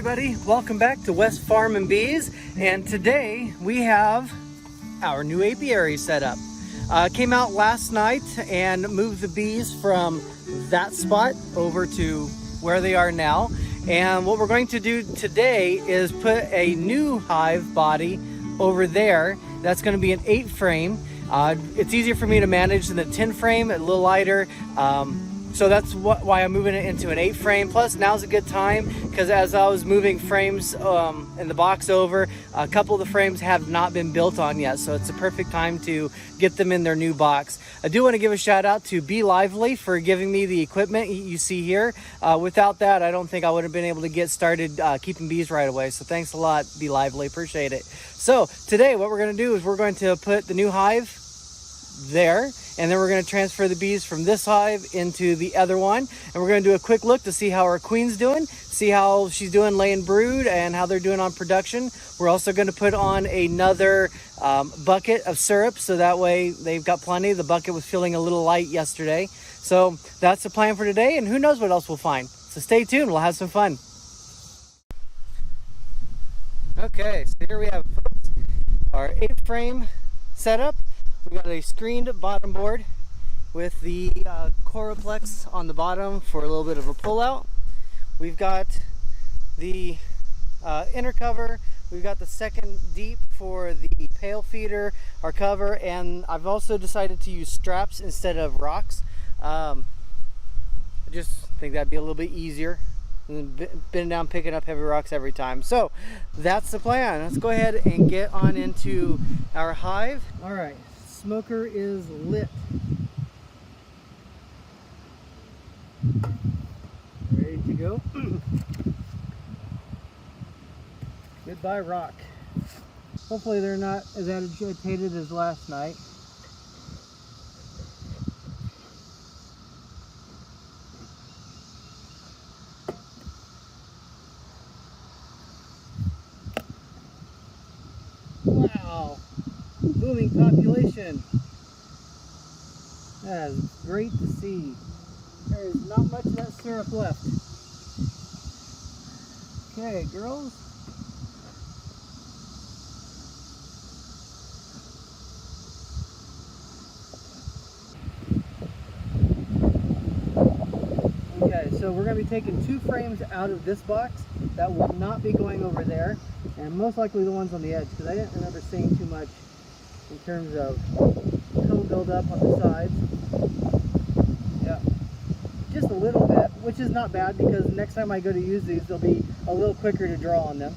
everybody, welcome back to West Farm and Bees, and today we have our new apiary set up. Came out last night and moved the bees from that spot over to where they are now, and what we're going to do today is put a new hive body over there. That's going to be an 8 frame. It's easier for me to manage than the 10 frame, a little lighter. So that's why I'm moving it into an 8 frame. Plus now's a good time because as I was moving frames in the box over, a couple of the frames have not been built on yet. So it's a perfect time to get them in their new box. I do want to give a shout out to Be Lively for giving me the equipment you see here. Without that, I don't think I would have been able to get started keeping bees right away. So thanks a lot, Be Lively, appreciate it. So today what we're going to do is we're going to put the new hive there, and then we're going to transfer the bees from this hive into the other one, and we're going to do a quick look to see how our queen's doing, see how she's doing laying brood and how they're doing on production. We're also going to put on another bucket of syrup so that way they've got plenty. The bucket was feeling a little light yesterday, so that's the plan for today, and who knows what else we'll find. So stay tuned, we'll have some fun. Okay, so here we have our 8 frame setup. We got a screened bottom board with the Coraplex on the bottom for a little bit of a pull out. We've got the inner cover. We've got the second deep for the pail feeder, our cover, and I've also decided to use straps instead of rocks. I just think that'd be a little bit easier than bending down picking up heavy rocks every time. So that's the plan. Let's go ahead and get on into our hive. All right. Smoker is lit. Ready to go. Goodbye rock. Hopefully they're not as agitated as last night. Wow. Booming population. That is great to see. There is not much of that syrup left. Okay, girls. Okay, so we're going to be taking 2 frames out of this box. That will not be going over there, and most likely the ones on the edge, because I didn't remember seeing too much in terms of comb buildup on the sides. Yeah, just a little bit, which is not bad because next time I go to use these, they'll be a little quicker to draw on them.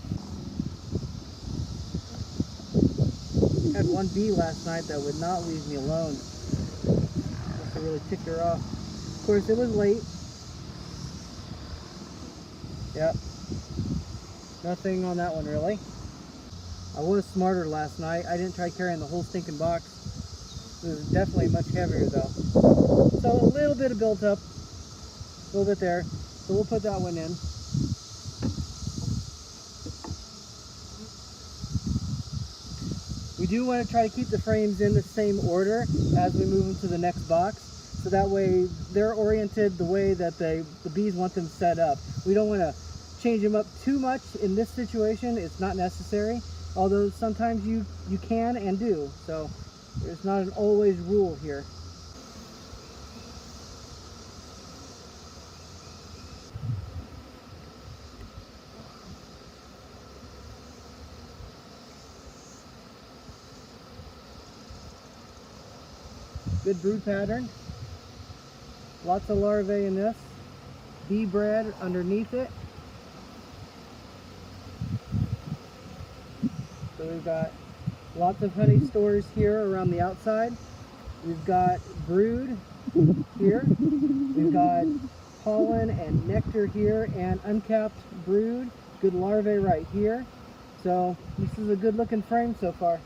Had one bee last night that would not leave me alone. Must have really ticked her off. Of course, it was late. Yep, nothing on that one really. I was smarter last night. I didn't try carrying the whole stinking box. It was definitely much heavier though. So a little bit of built up, a little bit there. So we'll put that one in. We do want to try to keep the frames in the same order as we move them to the next box. So that way they're oriented the way that the bees want them set up. We don't want to change them up too much in this situation. It's not necessary. Although sometimes you can and do, so there's not an always rule here. Good brood pattern. Lots of larvae in this. Bee bread underneath it. So we've got lots of honey stores here around the outside. We've got brood here. We've got pollen and nectar here and uncapped brood. Good larvae right here. So this is a good looking frame so far.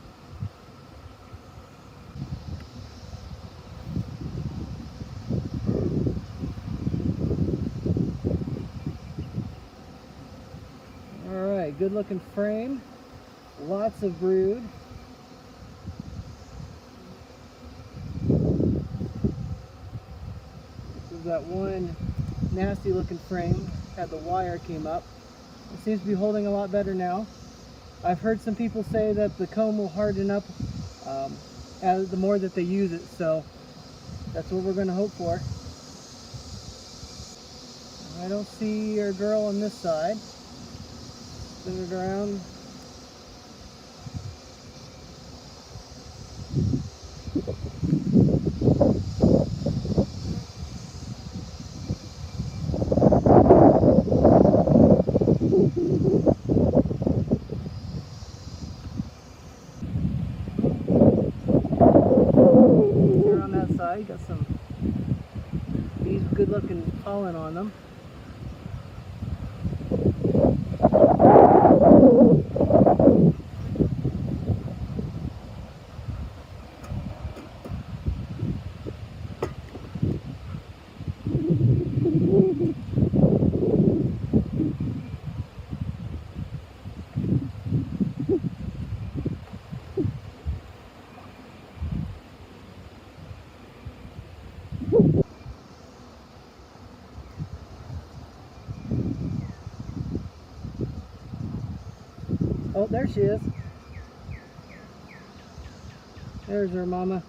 All right, good looking frame. Lots of brood. This is that one nasty looking frame. Had the wire came up. It seems to be holding a lot better now. I've heard some people say that the comb will harden up as the more that they use it, so that's what we're going to hope for. I don't see our girl on this side. Spin it around. Here on that side, got some bees with good looking pollen on them. Oh, there she is. There's her mama.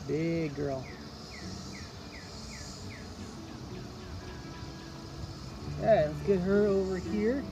Big girl. Okay, let's get her over here.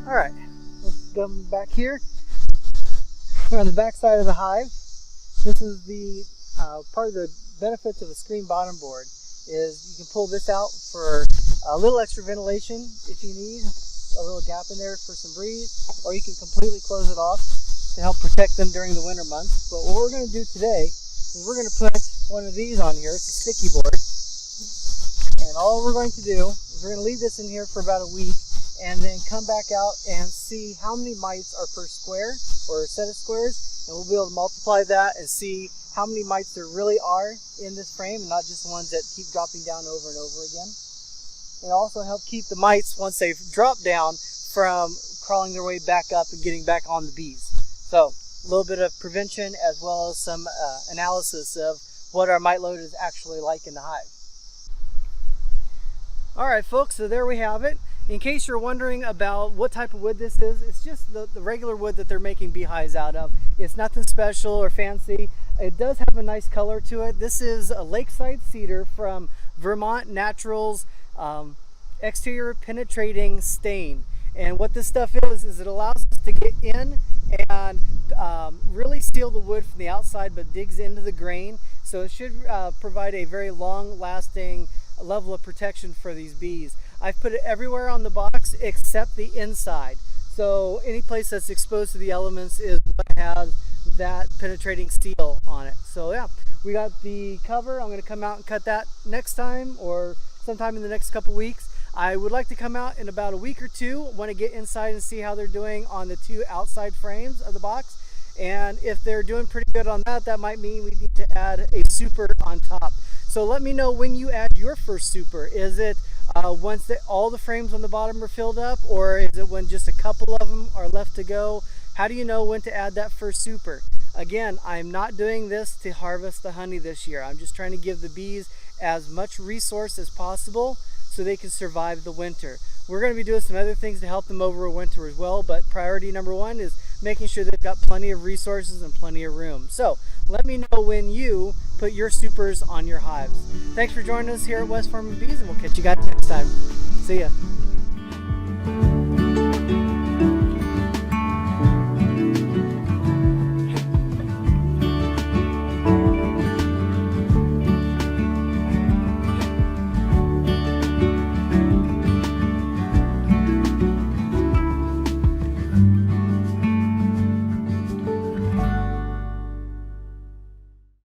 Alright, let's come back here. We're on the back side of the hive. This is the part of the benefits of a screen bottom board is you can pull this out for a little extra ventilation if you need, a little gap in there for some breeze, or you can completely close it off to help protect them during the winter months. But what we're going to do today is we're going to put one of these on here. It's a sticky board. And all we're going to do is we're going to leave this in here for about a week and then come back out and see how many mites are per square or set of squares, and we'll be able to multiply that and see how many mites there really are in this frame and not just the ones that keep dropping down over and over again. It'll also help keep the mites, once they've dropped down, from crawling their way back up and getting back on the bees. So a little bit of prevention as well as some analysis of what our mite load is actually like in the hive. Alright folks, so there we have it. In case you're wondering about what type of wood this is, it's just the regular wood that they're making beehives out of. It's nothing special or fancy. It does have a nice color to it. This is a lakeside cedar from Vermont Naturals exterior penetrating stain. And what this stuff is it allows us to get in and really seal the wood from the outside, but digs into the grain. So it should provide a very long-lasting level of protection for these bees. I've put it everywhere on the box except the inside. So any place that's exposed to the elements is what has that penetrating steel on it. So yeah, we got the cover. I'm going to come out and cut that next time or sometime in the next couple weeks. I would like to come out in about a week or two. Want to get inside and see how they're doing on the two outside frames of the box. And if they're doing pretty good on that, that might mean we need to add a super on top. So let me know when you add your first super. Is it once all the frames on the bottom are filled up, or is it when just a couple of them are left to go? How do you know when to add that first super? Again, I'm not doing this to harvest the honey this year. I'm just trying to give the bees as much resource as possible so they can survive the winter. We're going to be doing some other things to help them over winter as well, but priority number one is making sure they've got plenty of resources and plenty of room. So let me know when you put your supers on your hives. Thanks for joining us here at West Farm and Bees, and we'll catch you guys next time. See ya.